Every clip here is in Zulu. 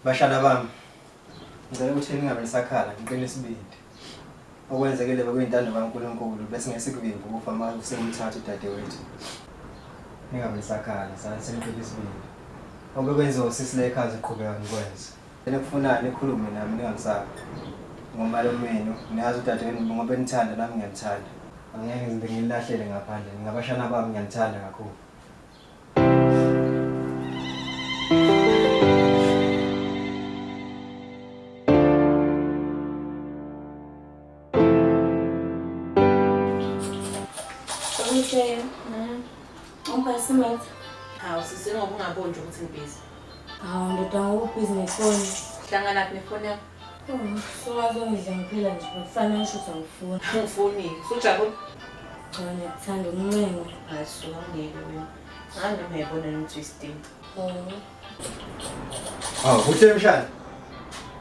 Bashana bami. Ngicela ukuthi ningabe nisakhala ngicela isibindi. Okwenzekile bekuyintando kaNkulunkulu bese ngesikuvimba ukufa manje usemthatha udadewethu. Ningabe nisakhala senicela isibindi. Obekwenziwa usisi la ekhaya ziqhubeka ngikwenza. Kufunani nikhulume nami ningangisaba. Ngomalume wenu niyazi udadewenu ngoba enithanda nami ngiyanithanda. Angeke ngize ngilahlele ngaphandle. Ngabashana bami ngiyanithanda kakhulu. Okay. Ungasimathi. Hawu sise ngoba ungaboni nje ukuthi ngibhizi. Hawu ngidinga ubhizinesi phone. Hlangana nefoni yakho. So azongidla ngiphila nje kufanele ukuthi angifuni. Ngifoni. Sujabule? Cha ngiyakthanda umncengo. Hayi suka ngeke wena. Ngani mayibona nitwisting. Kuhle mshana.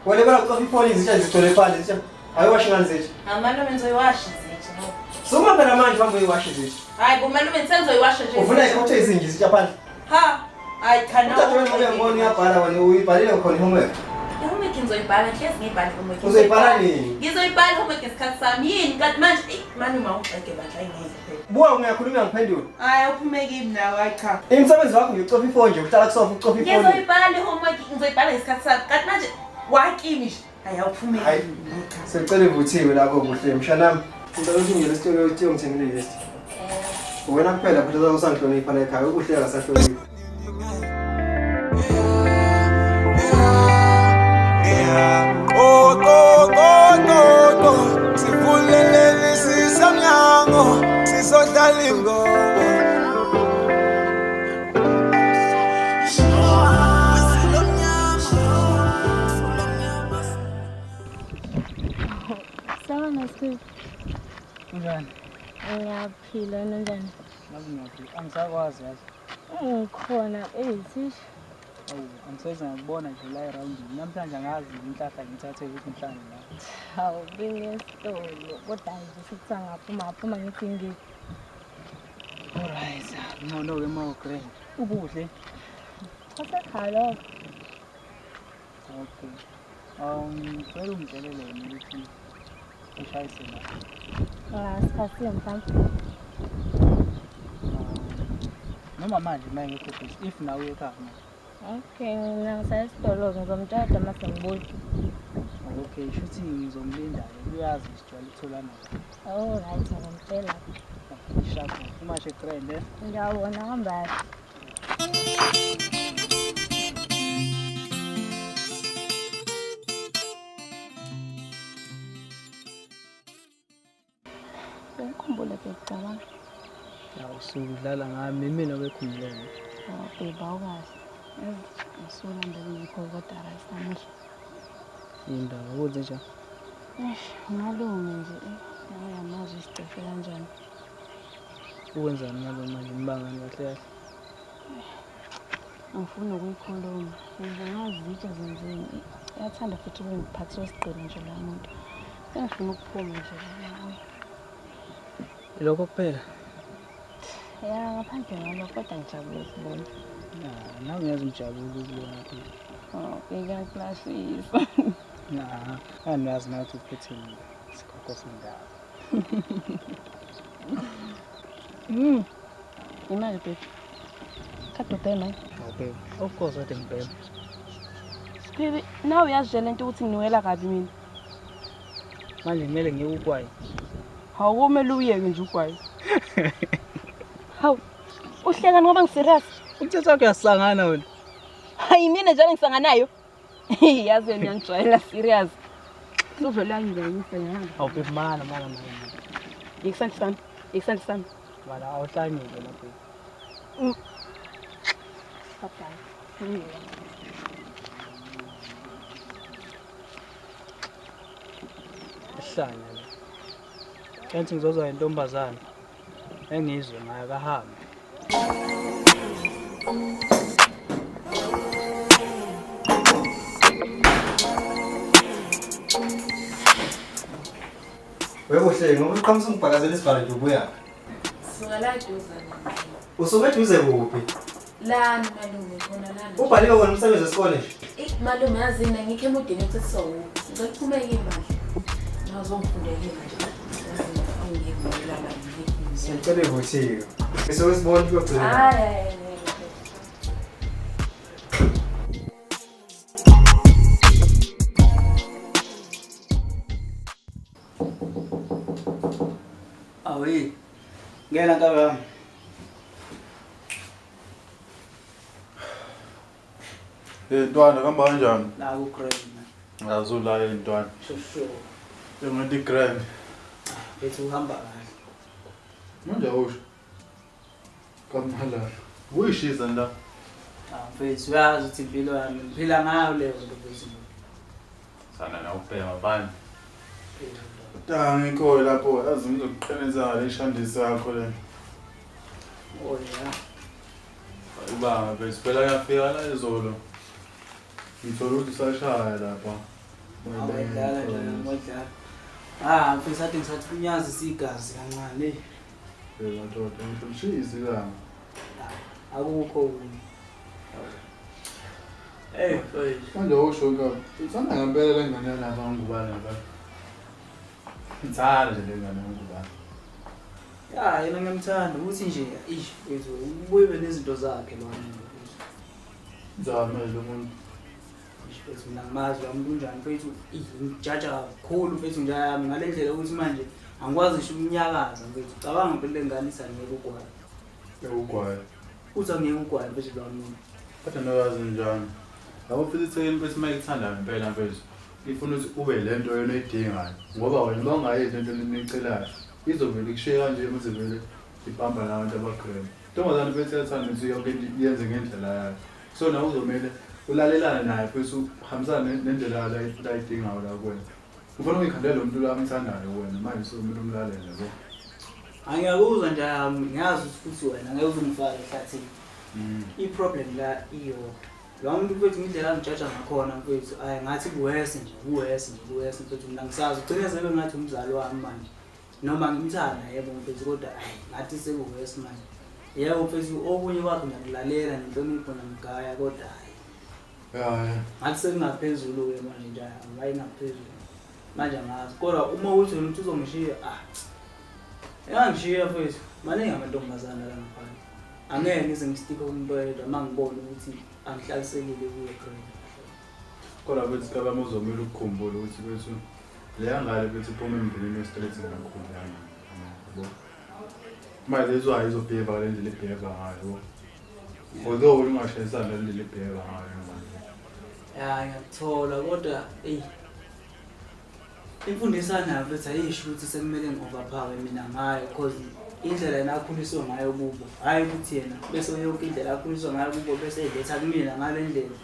Wena bala ucofa ifoni izitsha zigcwele phansi izitsha. Ayiwashi ngani izitsha? Amalume ngizoyiwasha izitsha. Soma phela manje bambe uyiwasha izitsha. Hayi bomalume sengizoyiwasha nje. Ufuna ikhothe izinji izitsha phansi. Ha. Hayi khana. Uthathe wena ngibona uyabhala wena uyibhalile khona homework. Homework ngizoyibhala hlezi ngiyibhala homework. Uzoyibhala nini? Ngizoyibhala homework ngesikhathi sami yini kanti manje manje uma uxeke bandla ingeke phela. Buka ngiyakhuluma ngiphendula. Hayi uphume kimi nawe hayi cha. Imisebenzi wakho ngiyocofa ifoni nje uhlala kusofa ucofa ifoni. Ngizoyibhala homework ngizoyibhala ngesikhathi sami kanti manje wakimi nje. Hayi awuphume. Hayi. Sicela ivuthiwe lapho kuhle mshanami. Ngicela ukuthi ngiyele isitolo uthiyo ngithengile list. Wena kuphela futhi usangihlonipha la ekhaya ukuhleka sahlonipha. Sivuleleni sisamnyango sizodlala ingoma. Sawa nasi. Njani? Ngiyaphila njani? Ngabe angisakwazi yazi. Ngikhona thisha. Angiseze ngakubona nje la around. Namhlanje angazi inhlahla ngithathe ukuthi mhlanje la. Hawu bingesitolo kodwa nje sithi angaphuma ngithi ngithi. Alright. Ngcono ke mawugrand. Ubuhle. Asekhalo. Okay. Ngicela ungidlelele wena ukuthi ushayise la. Ngasikhathi mfana. Noma manje ngeke futhi if nawe ekhaya. Okay, ngisayisitolo ngizomthatha mase ngibuye. Okay, shuthi ngizomlinda uyazi isijwala itholana. Oh, right, ngiyamtshela. Shaka. Uma nje grand eh. Ngiyabona hamba. Ngikhumbula becabanga. Yawu sudlala ngami mina bekhumulene. Beba ukazi. Ngisona nje ngikho kodwa rasamuhle. Indaba ukuthi nje. Ngalunge nje uyamazi isicefe kanjani. Ukwenzani ngalo manje imbangani kahle kahle. Ngifuna ukuyikhuluma. Ngazi izitsha zenzeni. Uyathanda futhi ukungiphathisa isiqhelo nje la muntu. Ngifuna ukuphuma nje la. Lokho kuphela. Ya ngaphandle ngalokho kodwa ngijabule ukubona. Nawe uyazi ngijabule ukubona phela. Ngiyakulahlisa. Angazi nathi uphethe isikhokho sendawo. Imali baby. Kade ubhema. Okay. Of course I think babe. Baby, nawe uyazi lento ukuthi nginiwela kabi mina. Manje kumele ngiye ukwayi. Hawu kumele uyeke nje ukwayi. Hawu. Uhleka ngoba ngiserious. Umthetho wakho uyasangana wena. Hayi mina njalo ngisanganayo. Yazi wena ngijwayela serious. Suvela ngiyayisa yana. Hawu babe mana. Ikusandi sami. Wala awuhlangile lapho. Papa. Ehlanya la. Kanti ngizozwa intombazana. Engizwe ngayo kahambe. Wekuhle ngoba uqhamisa ungibhakazela isibhalo nje ubuya. Suka la eduze. Usuke eduze kuphi? Lana malume khona lana. Ubhaliwe wona umsebenzi wesikole nje. Malume yazi mina ngikho emodeni ukuthi sizowu. Ngizokuphumeka imali. Ngazongifundela imali. Yazi angiyeke ngilala ngikho. Siyacela ivuthiwe. Bese usibona ukugcina. Hayi. Awi. Ngena kabami. Ntwana kamba kanjani? La ku grand. Ngazula ntwana. Shosho. Njengothi grand. Bethi uhamba kahle. Manje usho. Kamhala. Uyishisa la. Mfethu uyazi ukuthi impilo yami ngiphila ngayo leyo nto mfethu. Sana na ubhema bani? Ngikho lapho azi ngizokuqinisa le shandisi yakho le. Oh yeah. Ubanga besipela yafika la izolo. Ngithola ukuthi sashaya lapha. Awedlala nje ngodlala. Mfethu sathi ngisathi unyazi isigazi kancane. Madoda ngishisi la. Akukho kunye. Mfethu. Manje usho ka. Uthanda ngempela le ngane lapha ngubani lapha. Ngithanda nje le ngane ngubani. Yena ngiyamthanda ukuthi nje mfethu ubuye nezinto zakhe lwana. Zamele umuntu. Mfethu mina ngimazi lo muntu unjani mfethu ngijaja kakhulu mfethu nje yami ngale ndlela ukuthi manje angikwazi ngisho umnyakaza mfethu cabanga impilo lenganisa ngeke ugwaye. Ugwaye. Uthi angeke ugwaye mfethu lo muntu. Kodwa noyazi njani? Lapho futhi ithekeni bese mayithanda ngempela mfethu. Ifuna ukuthi ube lento yona edingayo. Ngoba wena bangayenzi into lenicelayo. Izovela ikushiye kanje mase vele ibamba nabantu abagrema. Ntombazana bese yathanda ukuthi yonke into yenze ngendlela yayo. So nawe uzomela ulalelane naye futhi uhambisane nendlela la idingayo la kuwena. Ufuna ukuyikhandela lo muntu la amthandayo wena manje sokumele umlalele yabo. Angiyakuzwa nje ngiyazi ukuthi futhi wena ngeke uzungifake ehlathini. I-problem la iyo lo muntu mfethu indlela angijaja ngakhona mfethu ngathi kuwese mfethu mina ngisazi ugcine sebe ngathi umzali wami manje noma ngimthanda yebo mfethu kodwa ngathi sekuwese manje yebo mfethu okunye kwakhe ngiyakulalela nenhlonipho namgaya kodwa ngathi sekungaphezulu ke manje nje ayingaphezulu manje ngazi kodwa uma uthi wena uthi uzongishiya yangishiya mfethu maningi amantombazana la ngaphandle angeke ngize ngistika umbhedwa mangibona ukuthi angihlalisekile kuye khona. Kodwa bethi kabama uzomela ukukhumbula ukuthi bethu leya ngale bethi uphuma embilini westraight ngakhulu yabo. Manje izwa izobheka le ndlela ibheka ngayo. Although ungashayisana le ndlela ibheka ngayo manje. Ngiyakuthola kodwa imfundisana mfethu ayisho ukuthi sekumele ngobaphake mina ngayo because indlela yena akhuliswe ngayo kubo hayi ukuthi yena bese yonke indlela akhuliswe ngayo kubo bese eletha kumina ngale ndlela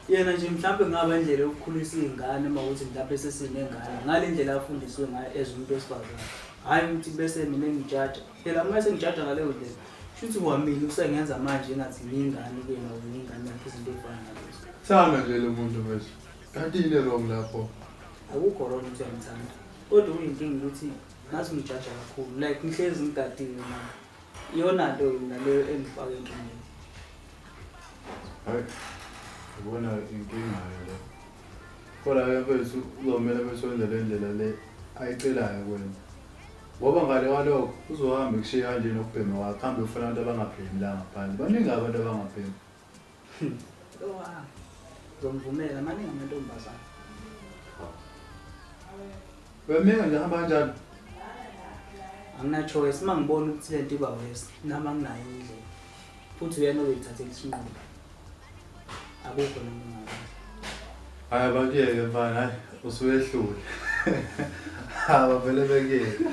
yena nje mhlawumbe ngaba indlela yokukhulisa izingane mawuthi mhlawumbe sesinengane ngale ndlela afundiswe ngayo ezumuntu esifazana hayi ukuthi bese mina ngijaja phela mase ngijaja ngale ndlela futhi wamina usengenza manje engathi ngingane kuyena ngingane yakhe izinto ezifana nalezo sana nje lo muntu bese kanti yini wrong lapho akukho wrong ukuthi uyamthanda kodwa uyinkinga ukuthi ngathi ngijaja kakhulu like ngihlezi ngigadile mina iyona nto naleyo engifaka enkingeni. Hayi ubona inkinga le kodwa ke mfethu uzomela bese wenza le ndlela le ayicelayo kwena ngoba ngale kwalokho uzohamba kushiya kanje nokubhema wakhe hambe ufuna abantu abangaphemi la ngaphandle baningi abantu abangaphemi. Ngomvumela maningi amantombazana. Wemeka nje hamba kanjani? Angina-choice mangibona ukuthi lento iba wesi nami anginayo indlela futhi uyena oyithathela isinqumo akukho noma ngabe. Hayi bakuyeke mfana hayi usuyehlule. Vele bekuyeke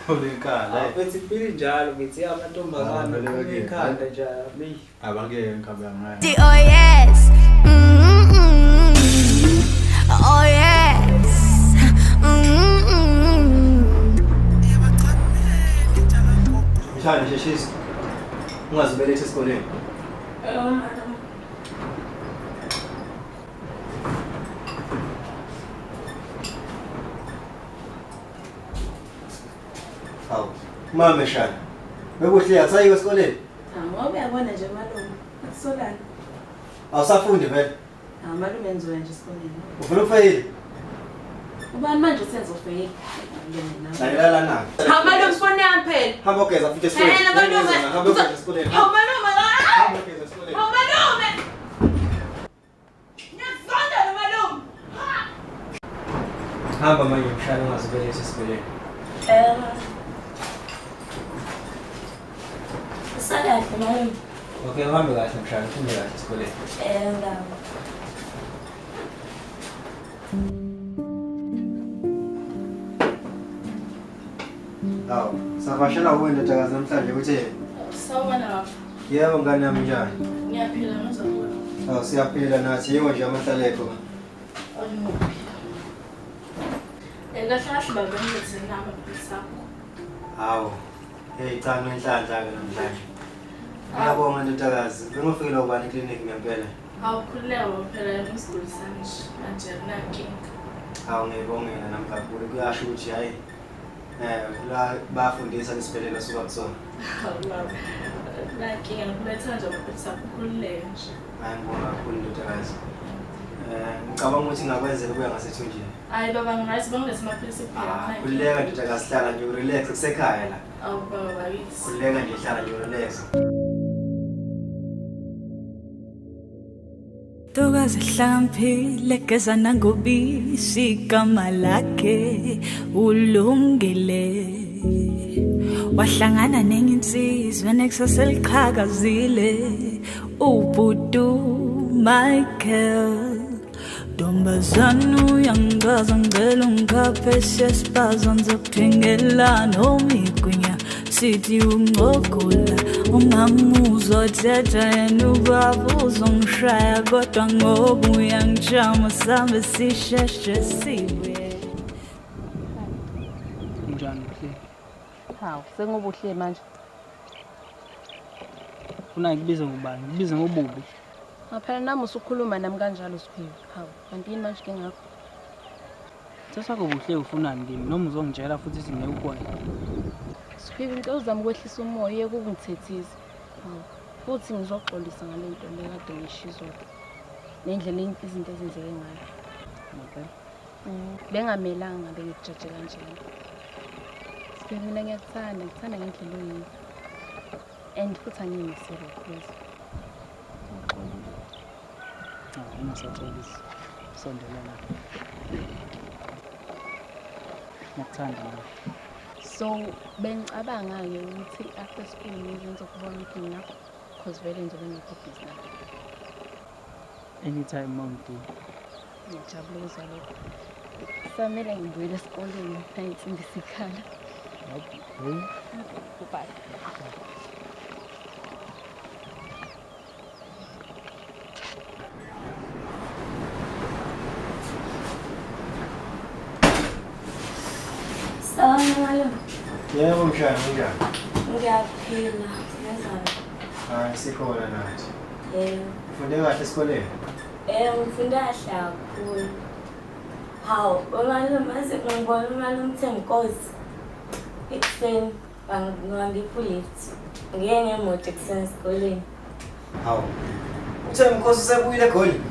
ulinkala Futhi impilo njalo ngithi amantombazana ikhanda nje abakuyeke ngikhabe ngayo. Oh yes. Oh yes. Mshana sheshisa. Ungazibelethe esikoleni. Mama Shana. Bekuhle yasayiwe esikoleni? Ngoba uyabona nje malume Solani. Awusafundi vele. Malume enziwe nje esikoleni. Ufuna ukufeyila? Ubani manje usenza ufeyila? Lalelala na. Malume sifone yami phela. Hamba ugeza futhi esikoleni. Malume. Hamba ugeza esikoleni. Malume. Hamba ugeza esikoleni. Malume. Ngiyazonda lo malume. Hamba manje mshana ungazibelethe esikoleni. Usakahle malume. Okay, uhambe kahle mshana, ufunde kahle esikoleni. Ngabo. Hawu, savashela kuwe ndodakazi namhlanje kuthe. Sawubona baba. Yebo ngani yami njani? Ngiyaphila ngizobona. Hawu siyaphila nathi yebo nje amahlaleko. Kahle baba ngithi nama sakho. Hawu. Hey cha nenhlanhla ke namhlanje. Ngiyabonga ndodakazi. Bengofikela ubani eklinikhi ngempela. Awukhululeka phela ngesiguli sami manje nakinga. Hawu ngiyibongela namkakhulu kuyasho ukuthi hayi la bafundisa lesibhedlela suka kusona. Baba. Nakinga ngibetha nje ukuthi akukhululeke nje. Hayi ngibonga kakhulu ndodakazi. Ngicabanga ukuthi ngakwenzela kuya ngasethunjini. Hayi baba ngathi bangilesi maphilisi kuphela. Khululeka ndodakazi hlala nje urelax kusekhaya la. Awu baba bakithi. Khululeka nje hlala nje urelax. Tokazi hlampile geza nangobisi igama lakhe ulungile wahlangana nenye insizwa nekusasa eliqhakazile ubhutu Michael Dombazana uyangaza ngela ungapheshe sesibaza ngizokuthengela noma igwinya sithi unqogola ungamuzwa thetha yena ubaba uzongishaya kodwa ngoku uyangijama sambe sisheshe siwe. Njani hle? Hawu, sengobuhle manje. Ufuna ngikubize ngubani? Ngibize ngobubi. Phela nami usukhuluma nami kanjalo Siphiwe. Hawu, kanti yini manje ke ngakho? Sesakho buhle ufunani kimi noma uzongitshela futhi singeke ukona. Siphiwe into uzama ukwehlisa umoya ukungithethisa. Hawu, futhi ngizoxolisa ngalento le kade ngishizwa. Nendlela izinto ezenzeke ngayo. Okay. Bengamelanga bengikujaje kanjalo. Siphiwe mina ngiyakthanda ngendlela oyiyo. And futhi angiyimisele please. Ungasaxolisi. Sondela la. Ngikuthanda la. So bengicabanga ke ukuthi after school ngizokubona ukuthi mina because vele nje bengekho busy na. Anytime Monday. Ngijabule ukuzwa lokho. Samele ngibuyele esikoleni nayithindi sikhala. Okay. Goodbye. Sawubona malume. Yebo mshana njani? Ngiyaphila. Ngiyazana. Hayi sikhona nathi. Ufunde kahle esikoleni? Ngifunde kahle kakhulu. Hawu, malume mase ngibona malume uThemkosi. Ekuseni ngangiphu lift. Ngiye ngemoto ekuseni esikoleni. Hawu. Uthemkosi usebuyile eGoli?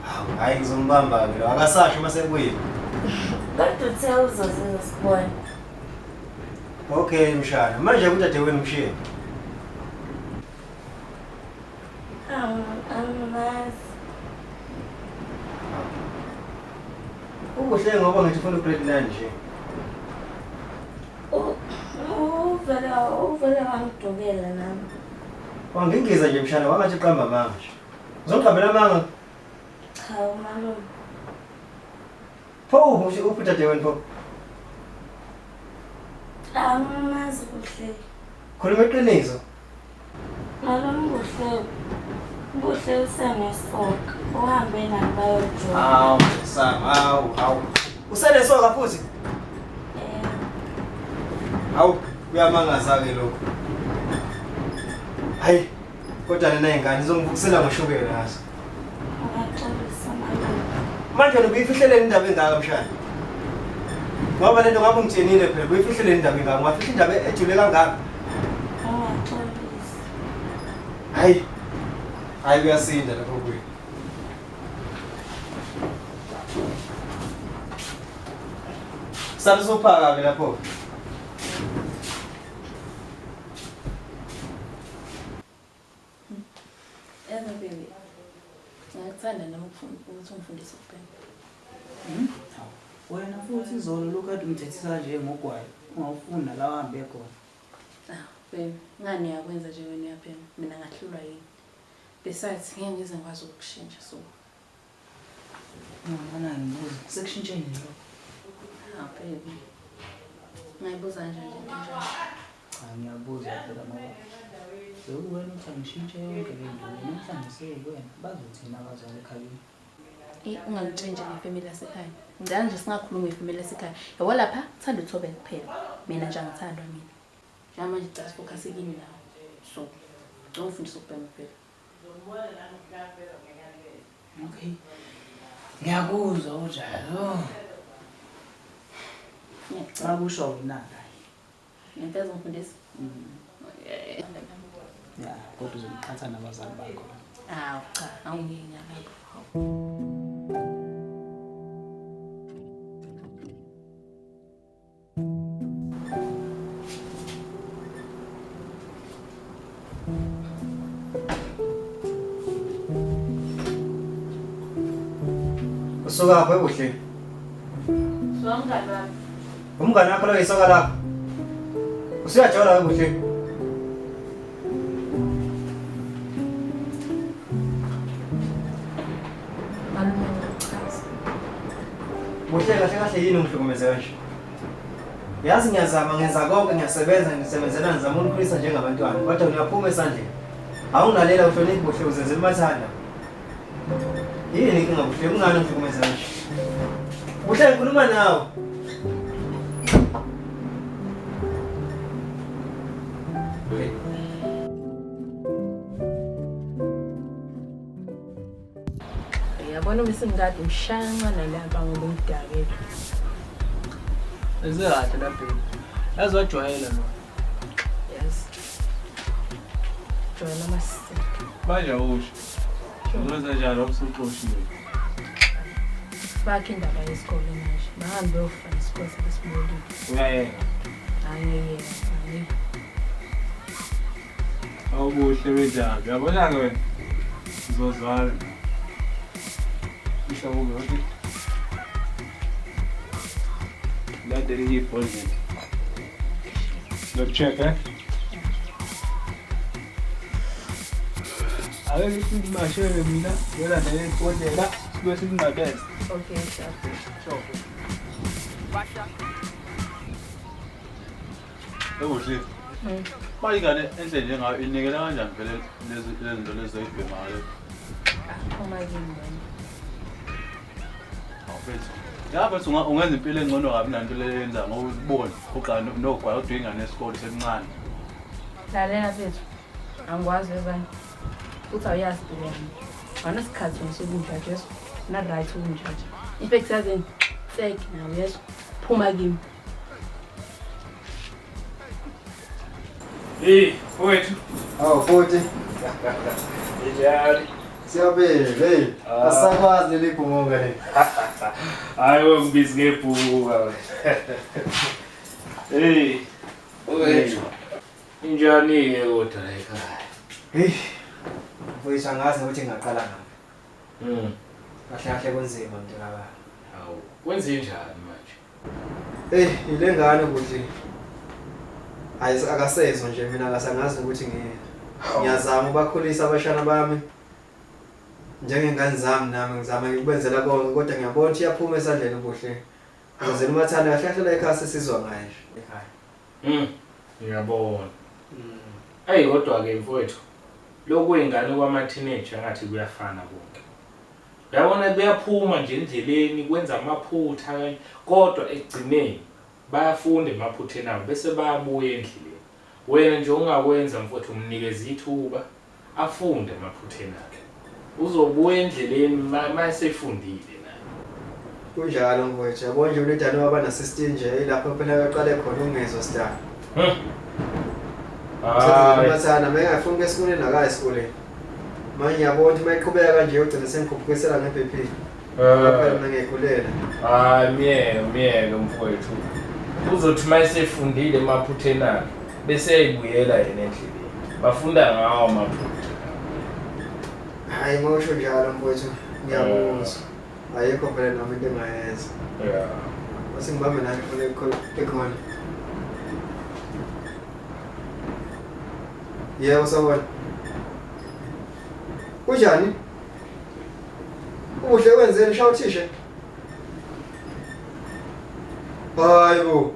Hawu, hayi ngizombamba ke lo akasasho mase ebuyile. Kodwa uthe uzoze sibone. Okay mshana, manje udadewenu mshiye. Angimazi. Ubuhle ngoba ngithi ufuna upregnant nje. Uvele wangidubela nami. Wangingiza nje mshana wangathi qamba manje. Uzoqambela manga? Cha malume. Pho uphi dadewenu pho? Angimazi kuhle. Khuluma iqiniso. Malume kuhle usenesoka. Uhambe nami bayojoyina. Hawu, hawu. Usenesoka futhi? Hawu, uyamangaza ke lokho. Hayi, kodwa nina ingane izongivukisela ngoshukela naso. Ngiyaxolisa malume. Manje ubifihleleni indaba engaka mshana? Ngoba lento ngabe ngithenile phela ubifihleleni indaba engaka? Ngafihla indaba ejule kangaka. Ngiyaxolisa. Hayi kuyasinda lapho kuyi. Sami sophaka ke lapho. Eva baby. Ngikuthanda nami ukuthi ungifundise ukubheka. Wena futhi izolo lokade umthethisa nje ngogwayi. Ungawufunda la uhambe khona. Baby, ngani yakwenza nje wena uyaphela. Mina ngahlulwa yini. Besides, ngeke ngize ngikwazi ukushintsha so. Mana ngibuza. Sekushintshe yini lo? Baby. Ngayibuza nje kanjani. Ngiyabuza phela mama. Wena uthi angishintshe yonke le nto. Namhlanje sekuwena bazothina abazali ekhaya. Ungangitshentsha ngefamily yasekhaya. Ngidala nje singakhuluma ngefamily yasekhaya. Yabo lapha thanda uthobela kuphela. Mina nje angithandwa mina. Njalo nje just focus kini nawe. So, ngifundisa ukubheka kuphela. Okay. Ngiyakuzwa unjalo. Ngakusho wena. Ngiyazama ukufundisa. Ya, kodwa uzomqhatha nabazali bakho. Cha, awungiyena lapho. Usuka lapho ebuhle. Umngane wami. Umngane wakho lo isoka lapho. Usuyajola ebuhle. Buhle kahle yini ungihlukumeze kanje? Yazi ngiyazama ngenza konke ngiyasebenza ngisebenzela ngizama ukukhulisa njengabantwana kodwa uyaphuma esandleni. Awungalela uhloniphe buhle uzenzela umathanda. Yini inkinga buhle ungani ungihlukumeze kanje? Buhle ngikhuluma nawe. Yabona umsingadi umshanga nalapha ngoba umdakela. Ezikahle lapha. Yazi wajwayela lo. Yes. Joyela masisi. Manje usho. Uzokwenza njalo ubusuqoshiwe. Bakhe indaba yesikole manje. Bahambe bayofana isikole sabesiboli. Uyayeka. Hayi. Awubuhle benjani? Uyabona-ke wena? Uzozwala. Ishabuke wathi. Ladele iyi-ball nje. Look-check, eh? Ake ngithi mashele mina, wena nale ipondela, sibe singabese. Okay, sure. Ebuhle. Manje ingane enhle njengayo inikela kanjani vele lezi zinto lezi zoyibhema ngayo? Uma yini. Awufethu. Yabethu ungenza impilo engcono kabi nanto le yenza ngoba ubone uqala nogwaya udwe ingane esikole semncane. Lalela bethu. Angikwazi ezani. Uthi awuyazi yami. Wanasikhathi ngisebunjaje yeso. Na right ubunjaje. Ifact yazini sek nawe yeso. Phuma kimi. Hey, wethu. Futhi. Njani? Siyabele, asakwazi lelibhunga le. Hayi wengibizi ngebhuka we. Hey, wethu. Injani ke kodwa la ekhaya? Mfowethu angazi ukuthi ngingaqala ngaphi. Kahle kunzima mntakababa. Hawu, kwenze njani manje? Ile ngane ukuthi akasezwe nje mina akasangazi ukuthi ngiyazama ukubakhulisa abashana bami. Njengengane zami nami ngizama ukubenzela konke kodwa ngiyabona ukuthi iyaphuma esandleni ubuhle. Ngizenzela umathanda kahle la ekhaya sisizwa ngayo ekhaya. Ngiyabona. Ayi kodwa ke mfowethu. Lokho ingane kwama teenager ngathi kuyafana konke. Uyabona beyaphuma nje endleleni kwenza amaphutha kanye kodwa ekugcineni bayafunda emaphutheni abo bese bayabuya endleleni. Wena nje ungakwenza mfowethu umnikeza ithuba afunde emaphutheni akhe. Uzobuya endleleni mase efundile naye. Kunjalo mfowethu yabona nje uNedani waba na 16 nje lapho phela aqale khona ungezwe sidala. Mathana mengafuni kwesikoleni akayi esikoleni. Manje yabona ukuthi mayiqhubeka kanje ugcina sengikhuphisela ngeBP. Phela mina ngiyekhulela. Miyeke mfowethu. Uzothi mayesefundile emaphutheni akhe bese eyibuyela yena endleleni. Bafunda ngawo amaphutha. Hayi ngosho njalo mfowethu. Ngiyabuzwa. Ayikho phela nami into engayenza. Masingibambe nani ekhona. Yebo sawona. Kunjani? Uhle wenzeni shawuthishe? Hayibo.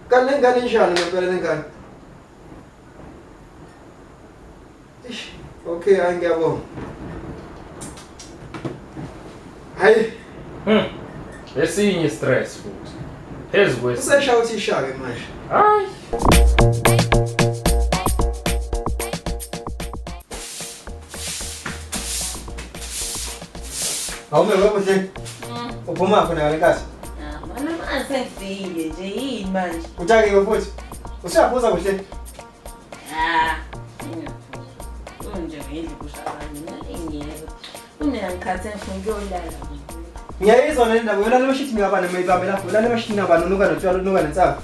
Kanti ngane injani ngempela ngane? Okay, hayi ngiyabonga. Hayi. Esinye stress futhi. Phezulu kwesi. Useshawuthisha ke manje. Hayi. Awume webuhle. Uphuma khona ngale kasi. Mana manje sengifike nje yini manje? Uthakiwe futhi. Usiyaphuza kuhle. Unje ngendle kushakala ngiyeke. Ngikhathe ngiyolala. Ngiyayizwa le ndaba yolala emashitini ngabana mayibambe lapho. Yolala emashitini ngabana unuka notshwala unuka nentsapho.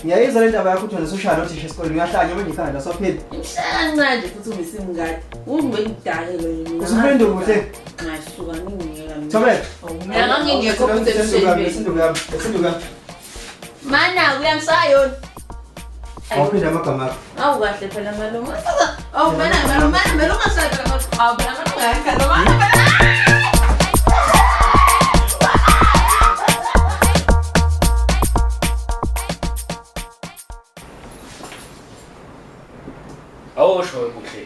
Ngiyayizwa le ndaba yakho uthi wena social notice esikoleni ngiyahlanya manje ikhanda sophela. Imhlanga nje futhi umisimngadi. Ungibe ngidakele mina. Usufende kuhle. Ngasuka ngingiyela mina. Thobela. Mina ngingekho futhi emshweni. Esinduka. Mana uyangishaya. Awuphinda amagama akho. Awu kahle phela malume. Awu mana ungashaya phela malume. Awu phela malume ngakho mana. Awusho kuhle.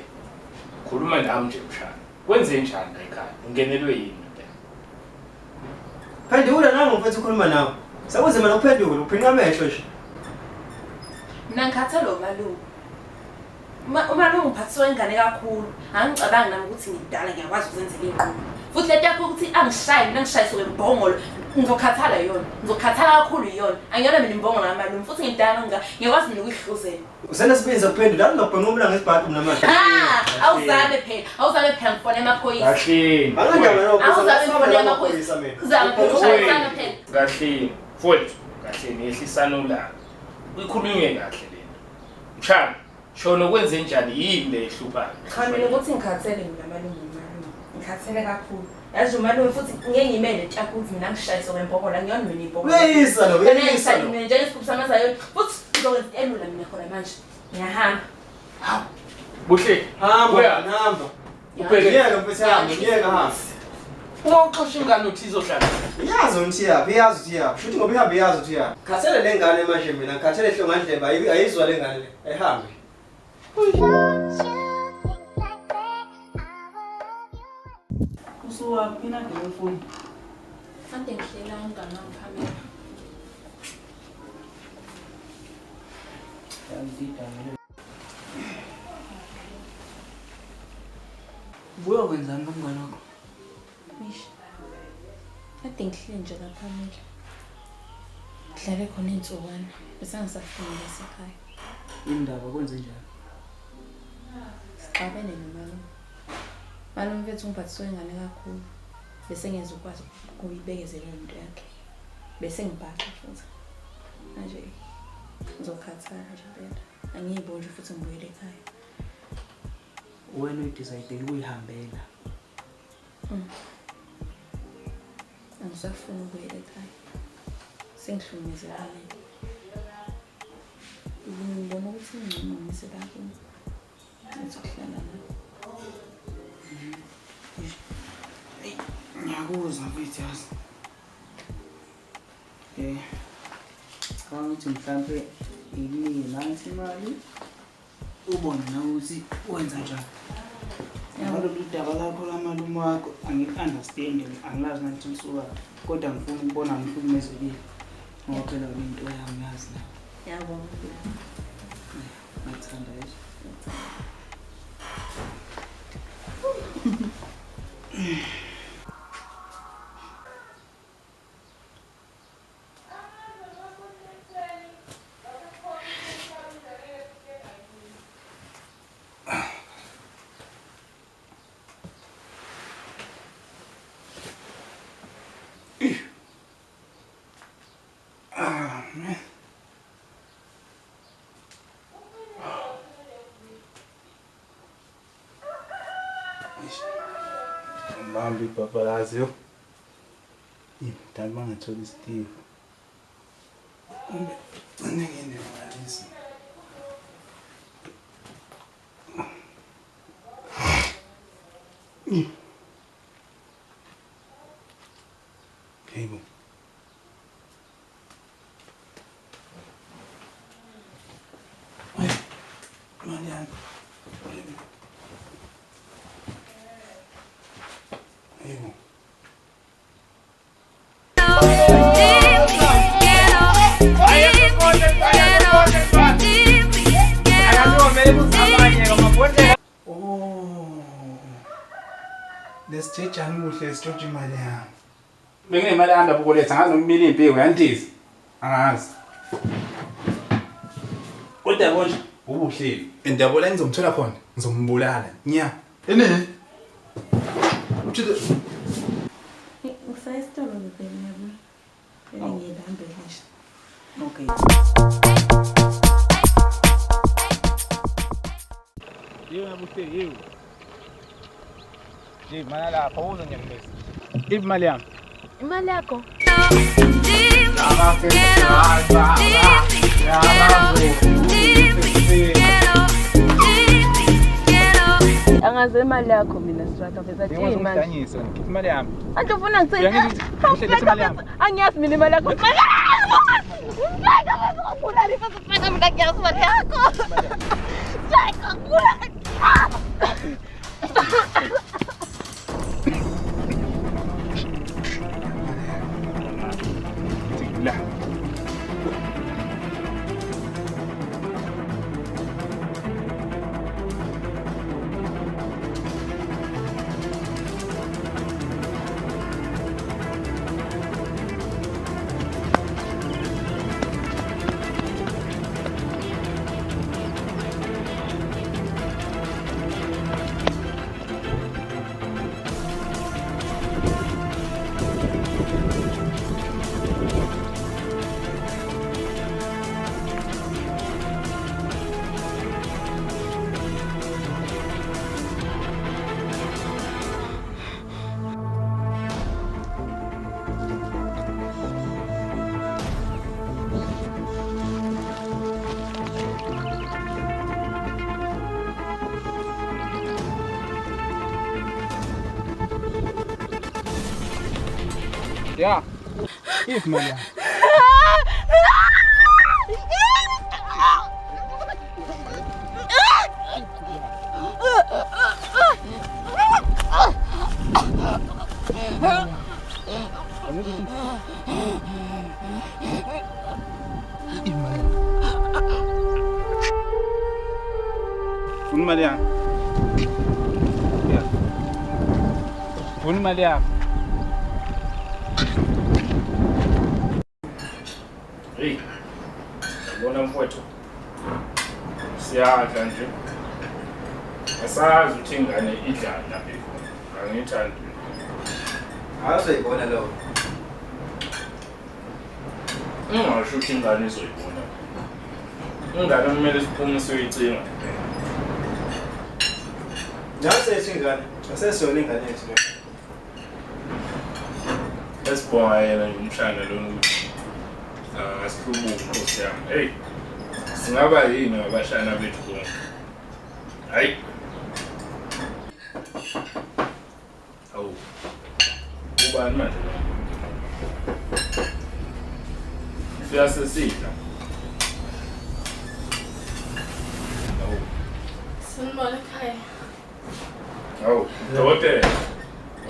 Khuluma nami nje mshana. Kwenze njani la ekhaya? Ungenelwe yini nje? Phendula nangu mfethu ukhuluma nawe. Sakuzima nokuphendula uphinqa amehlo nje. Mina ngikhatha lo malume. Umalume uphathiswa ingane kakhulu. Angicabangi nami ukuthi ngidala ngiyakwazi ukuzenzela inqubo. Futhi lento yakho ukuthi angishaye mina ngishayiswe imbongolo. Ngizokhathala yona. Ngizokhathala kakhulu yona. Angiyona mina imbongolo ngamalume futhi ngidala ngiyakwazi nokuyihluzela. Usenesibinza kuphendula lapho ngokubhenqumula ngesibhaqa mina manje. Awuzabe phela ngifone amaphoyisa. Kahleni. Angandaba nokho. Awuzabe ngifone amaphoyisa mina. Uzabe phela phela. Kahleni. Mfowethu, kahleni yehlisana ulaka. Uyikhulunywe kahle lento. Mshana, shona kwenze njani yini le ehluphayo? Cha mina ukuthi ngikhathele mina malume. Ngikhathele kakhulu. Yazi umalume futhi ngeke ngimele ntakho ukuthi mina ngishayise kwempokolo ngiyona mina impokolo. Uyisa lo, uyisa lo. Mina nje ngisikhuphisa amazayo futhi ngizokwenza elula mina khona manje. Ngiyahamba. Hawu. Buhle. Hamba. Ubhekiyeke mfethu yami, ngiyeke hamba. Ungaxosha ingane uthi izohlala. Iyazi ukuthi yaphi, iyazi ukuthi yaphi. Shuthi ngoba ihambe iyazi ukuthi yaphi. Khathele le ngane manje mina, khathele Ihlongandlebe ayizwa le ngane le. Ehambe. Usuwaphi na ngelefoni? Kade ngihlela umngane wami phambili. Buya kwenzani nomngane wakho? Mish. Kade ngihleli nje lapha phambili. Ngidlale khona insukwana. Bese ngisafuna esekhaya. Indaba kwenze njani? Sixabene nomalume. Malume mfethu ngiphathiswe ingane kakhulu. Bese ngeze ukwazi ukuyibekezela into yakhe. Bese ngibhaqa futhi. Manje ngizokhathala nje impela. Angiyiboni futhi ngibuyele ekhaya. Wena uyidecide ukuyihambela. Angisafuni ukuyela ekhaya. Sengihlukumezekile. Ngibona ukuthi ngcono ngisebenza. Ngizokhlala nawe. Ngiyakuzwa mfethu yazi. Ukuthi mhlambe iningi nansi imali ubone na ukuthi wenza njani. Ngalolu daba lakho lamalume wakho angi-understand angilazi nathi ngisuka kodwa ngifuna ukubona ngihlukumezekile ngoba phela into yami yazi la. Yabona. Ngithanda nje. Mbambi papalazi yo. Mntana bangathola isitifu. Ngene ngalisi. Hey, Marian. Hey, lesitshejani kuhle sitshotshwe imali yami. Benginemali yami lapho koletha ngazi nomibili impiko yandiza. Angazi. Kodwa yabo nje ubuhleli. Indaba la ngizomthola khona ngizombulala. Nya. Enene. Uthile. Usayistolo ngibhekene yabo. Ngiyihambele nje. Okay. Yebo buhleli yebo. Je, mana lapha uzonyamisa. Imali yami. Imali yakho. Angaze imali yakho mina strata phela thi imali. Ngiyangisa ngithi imali yami. Antu ufuna Ngihlelisa imali yami. Angiyazi mina imali yakho. La. Ja. Gib mal ja. Fun Maria. Ja. Fun Maria. Hey, ngibona mfowethu. Siyadla nje. Asazi ukuthi ingane idlala lapha ekhona. Angithandi. Awusayibona lo. Ungasho ukuthi ingane izoyibona. Ingane kumele siphume siyoyicinga. Nase isingane, asesiyona ingane yethu le. Esibonga yena umshana lona ukuthi asikhulume Nkosi yami. Hey. Singaba yini abashana bethu bonke? Hayi. Awu. Ubani manje? Siyasesidla. Awu. Sinibona ekhaya. Awu, dokotela.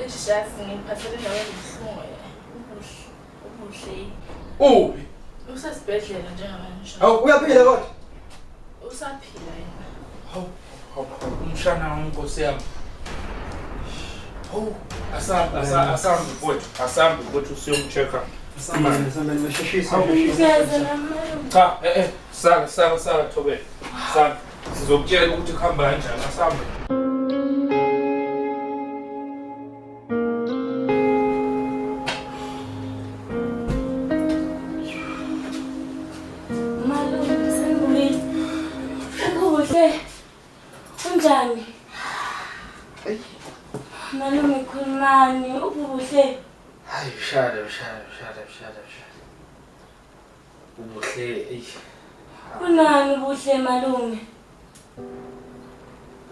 Eshazi ngiphathele nawe ngihlumo ubuhle. Uphi? Usesibhedlela njengamanje. Awu uyaphila kodwa? Usaphila yena. Hawu, umshana wami Nkosi yami. Hawu, asambe mfowethu siyomchecka. Asambe nimesheshisa. Cha, saka Thobela. Saka sizokutshela ukuthi kuhamba kanjani asambe. Unjani? Malume khulumani ubuhle. Hayi shada. Ubuhle Kunani ubuhle malume?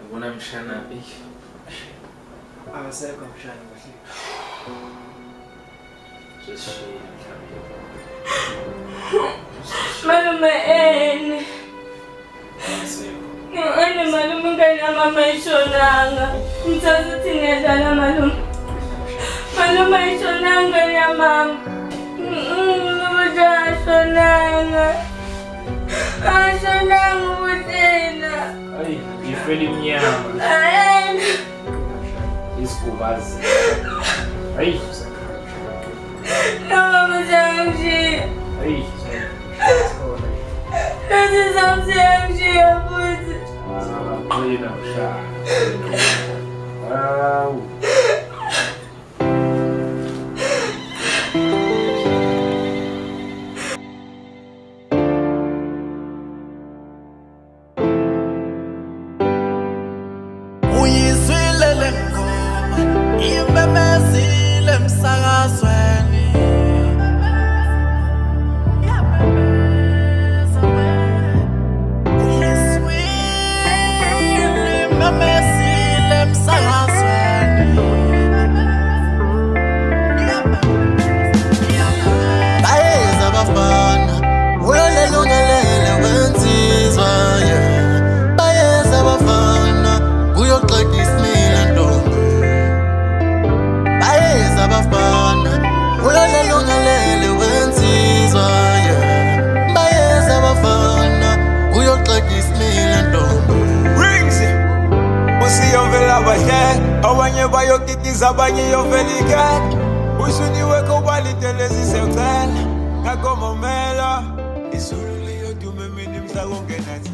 ngibona mshana Akasekho mshana kahle. Malume ene. Ene malume ngani mama ishonanga. Mthatha uthi ngiyadlala malume. Malume ishonanga ya mama. Ashonanga. Ashonanga ubutena. Hayi ngifela imnyama. Ayena. Isikubazi. Hayi Mama mzangi. hayi Lezi zamzangi yabuthi. Qina mshana. Awu. Uyizwile le ngoma imemezile emsakazweni. Uyizwile imemezile emsakazweni. Bayeza abafana uyolelungelele wensizwa bayeza abafana uyoxexa isimila ntombi. Bayeza abafana uyolelungelele wensizwa bayeza abafana uyoxexa isimila ntombi. Rings usiyovela bahle abanye bayokikiza abanye yovela ikati usuniwe kobalitelezi sewucela ngakomomela izulu liyodume mina mhla kongenathi